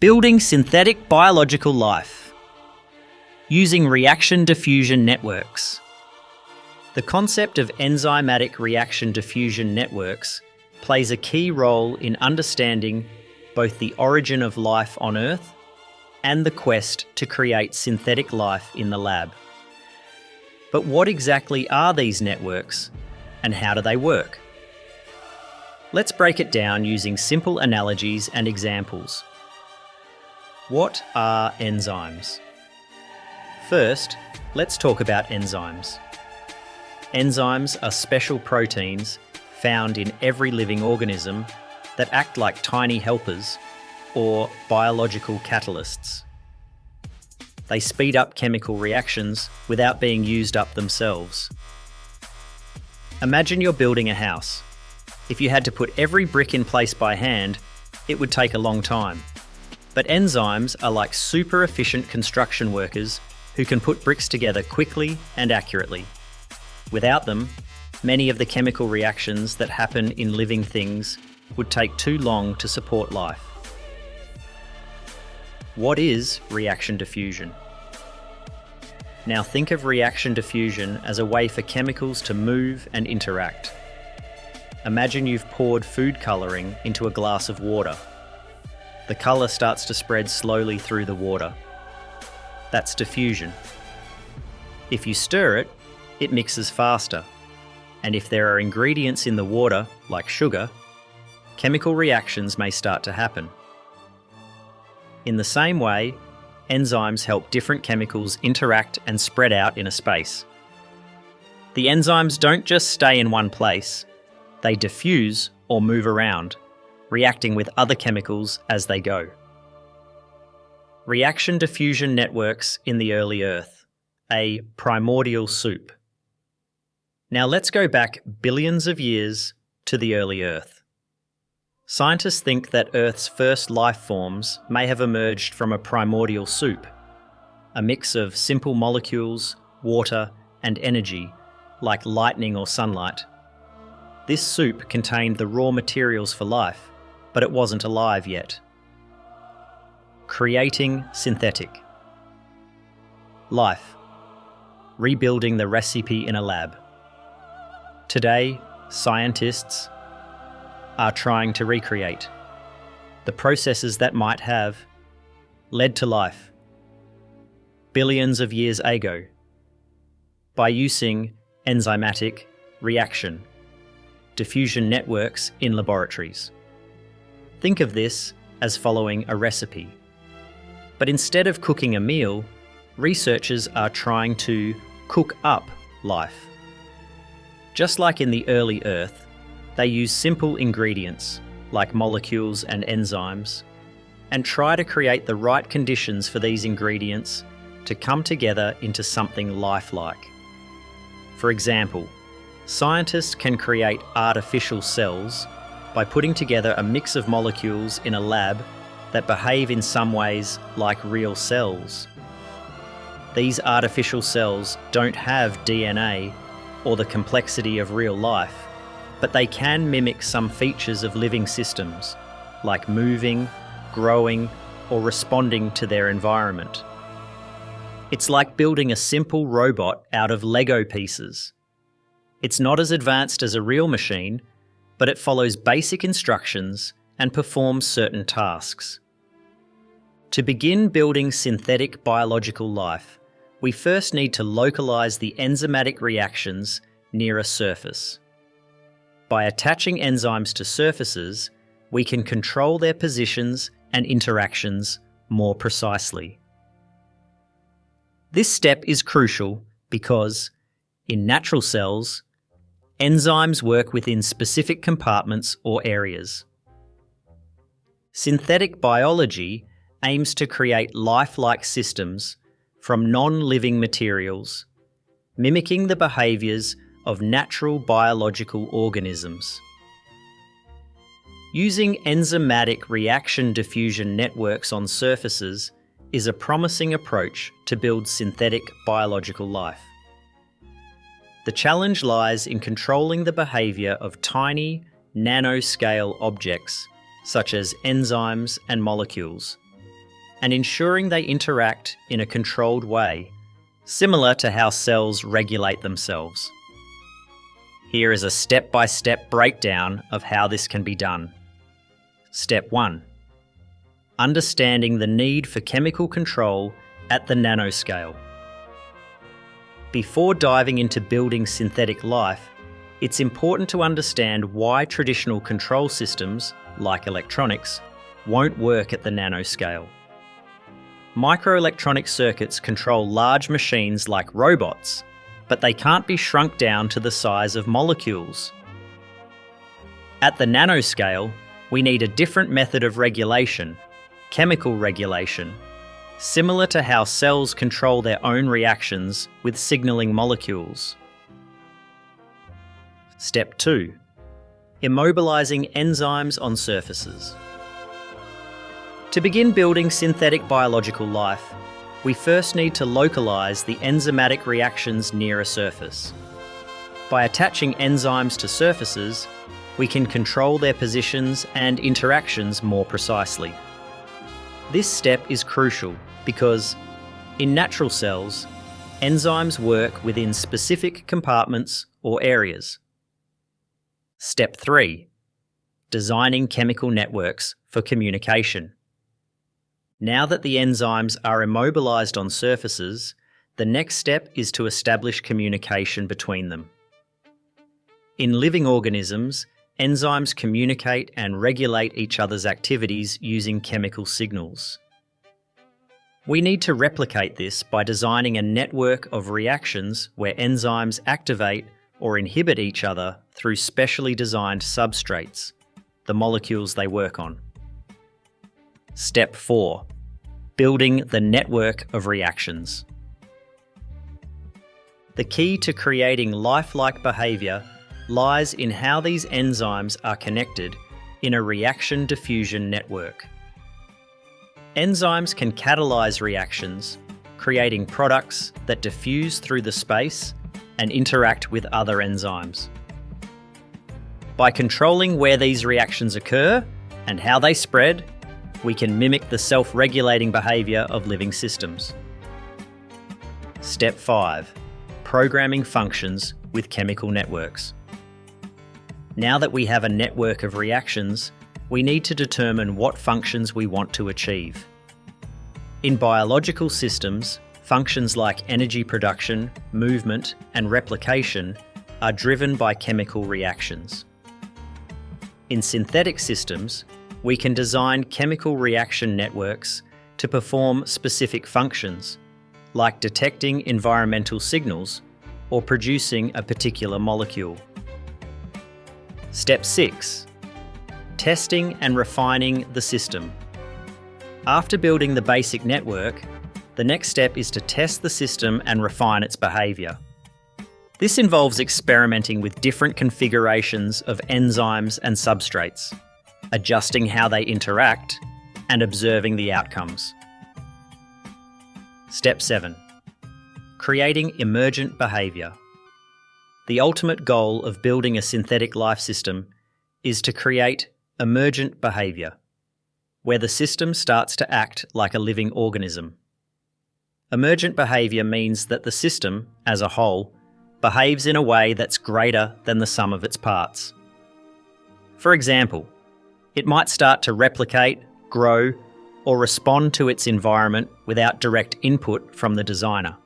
Building synthetic biological life using reaction-diffusion networks. The concept of enzymatic reaction-diffusion networks plays a key role in understanding both the origin of life on Earth and the quest to create synthetic life in the lab. But what exactly are these networks and how do they work? Let's break it down using simple analogies and examples. What are enzymes? First, let's talk about enzymes. Enzymes are special proteins found in every living organism that act like tiny helpers or biological catalysts. They speed up chemical reactions without being used up themselves. Imagine you're building a house. If you had to put every brick in place by hand, it would take a long time. But enzymes are like super efficient construction workers who can put bricks together quickly and accurately. Without them, many of the chemical reactions that happen in living things would take too long to support life. What is reaction diffusion? Now think of reaction diffusion as a way for chemicals to move and interact. Imagine you've poured food colouring into a glass of water. The colour starts to spread slowly through the water. That's diffusion. If you stir it, it mixes faster. And if there are ingredients in the water, like sugar, chemical reactions may start to happen. In the same way, enzymes help different chemicals interact and spread out in a space. The enzymes don't just stay in one place, they diffuse or move around, reacting with other chemicals as they go. Reaction-diffusion networks in the early Earth, a primordial soup. Now let's go back billions of years to the early Earth. Scientists think that Earth's first life forms may have emerged from a primordial soup, a mix of simple molecules, water, and energy, like lightning or sunlight. This soup contained the raw materials for life, but it wasn't alive yet. Creating synthetic. Life. Rebuilding the recipe in a lab. Today, scientists are trying to recreate the processes that might have led to life billions of years ago by using enzymatic reaction-diffusion networks in laboratories. Think of this as following a recipe. But instead of cooking a meal, researchers are trying to cook up life. Just like in the early Earth, they use simple ingredients, like molecules and enzymes, and try to create the right conditions for these ingredients to come together into something lifelike. For example, scientists can create artificial cells by putting together a mix of molecules in a lab that behave in some ways like real cells. These artificial cells don't have DNA or the complexity of real life, but they can mimic some features of living systems, like moving, growing, or responding to their environment. It's like building a simple robot out of Lego pieces. It's not as advanced as a real machine, but it follows basic instructions and performs certain tasks. To begin building synthetic biological life, we first need to localize the enzymatic reactions near a surface. By attaching enzymes to surfaces, we can control their positions and interactions more precisely. This step is crucial because, in natural cells, enzymes work within specific compartments or areas. Synthetic biology aims to create lifelike systems from non-living materials, mimicking the behaviours of natural biological organisms. Using enzymatic reaction-diffusion networks on surfaces is a promising approach to build synthetic biological life. The challenge lies in controlling the behaviour of tiny, nanoscale objects, such as enzymes and molecules, and ensuring they interact in a controlled way, similar to how cells regulate themselves. Here is a step-by-step breakdown of how this can be done. Step 1. Understanding the need for chemical control at the nanoscale. Before diving into building synthetic life, it's important to understand why traditional control systems, like electronics, won't work at the nanoscale. Microelectronic circuits control large machines like robots, but they can't be shrunk down to the size of molecules. At the nanoscale, we need a different method of regulation, chemical regulation, similar to how cells control their own reactions with signalling molecules. Step 2. Immobilizing enzymes on surfaces. To begin building synthetic biological life, we first need to localize the enzymatic reactions near a surface. By attaching enzymes to surfaces, we can control their positions and interactions more precisely. This step is crucial because, in natural cells, enzymes work within specific compartments or areas. Step 3. Designing chemical networks for communication. Now that the enzymes are immobilized on surfaces, the next step is to establish communication between them. In living organisms, enzymes communicate and regulate each other's activities using chemical signals. We need to replicate this by designing a network of reactions where enzymes activate or inhibit each other through specially designed substrates, the molecules they work on. Step 4. Building the network of reactions. The key to creating lifelike behaviour lies in how these enzymes are connected in a reaction-diffusion network. Enzymes can catalyse reactions, creating products that diffuse through the space and interact with other enzymes. By controlling where these reactions occur and how they spread, we can mimic the self-regulating behaviour of living systems. Step 5. Programming functions with chemical networks. Now that we have a network of reactions, we need to determine what functions we want to achieve. In biological systems, functions like energy production, movement, and replication are driven by chemical reactions. In synthetic systems, we can design chemical reaction networks to perform specific functions, like detecting environmental signals or producing a particular molecule. Step 6. Testing and refining the system. After building the basic network, the next step is to test the system and refine its behaviour. This involves experimenting with different configurations of enzymes and substrates, adjusting how they interact, and observing the outcomes. Step 7. Creating emergent behaviour. The ultimate goal of building a synthetic life system is to create emergent behaviour, where the system starts to act like a living organism. Emergent behaviour means that the system, as a whole, behaves in a way that's greater than the sum of its parts. For example, it might start to replicate, grow, or respond to its environment without direct input from the designer.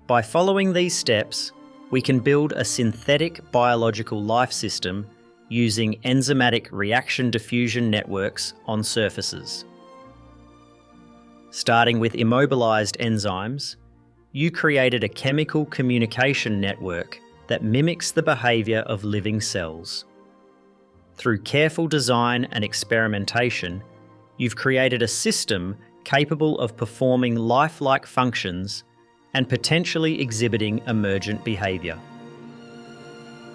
By following these steps, we can build a synthetic biological life system using enzymatic reaction-diffusion networks on surfaces. Starting with immobilized enzymes, you created a chemical communication network that mimics the behavior of living cells. Through careful design and experimentation, you've created a system capable of performing lifelike functions and potentially exhibiting emergent behavior.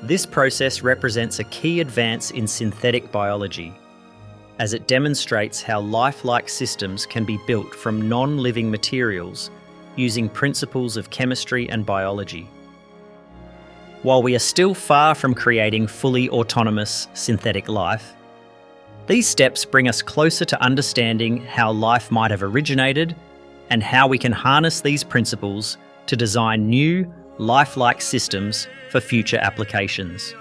This process represents a key advance in synthetic biology, as it demonstrates how lifelike systems can be built from non-living materials using principles of chemistry and biology. While we are still far from creating fully autonomous synthetic life, These steps bring us closer to understanding how life might have originated and how we can harness these principles to design new, lifelike systems for future applications.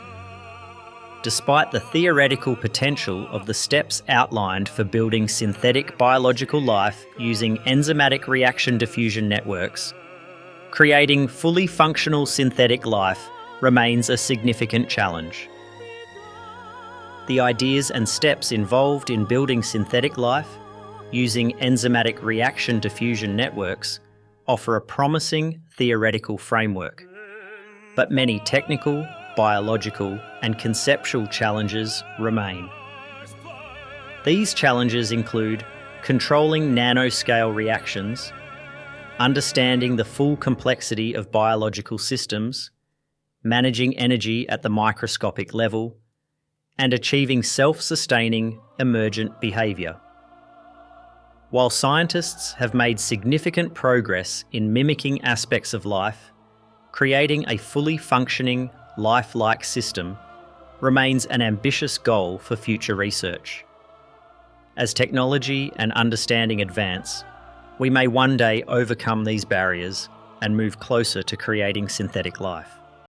Despite the theoretical potential of the steps outlined for building synthetic biological life using enzymatic reaction-diffusion networks, creating fully functional synthetic life remains a significant challenge. The ideas and steps involved in building synthetic life using enzymatic reaction-diffusion networks offer a promising theoretical framework, but many technical, biological, and conceptual challenges remain. These challenges include controlling nanoscale reactions, understanding the full complexity of biological systems, managing energy at the microscopic level, and achieving self-sustaining emergent behaviour. While scientists have made significant progress in mimicking aspects of life, creating a fully functioning, lifelike system remains an ambitious goal for future research. As technology and understanding advance, we may one day overcome these barriers and move closer to creating synthetic life.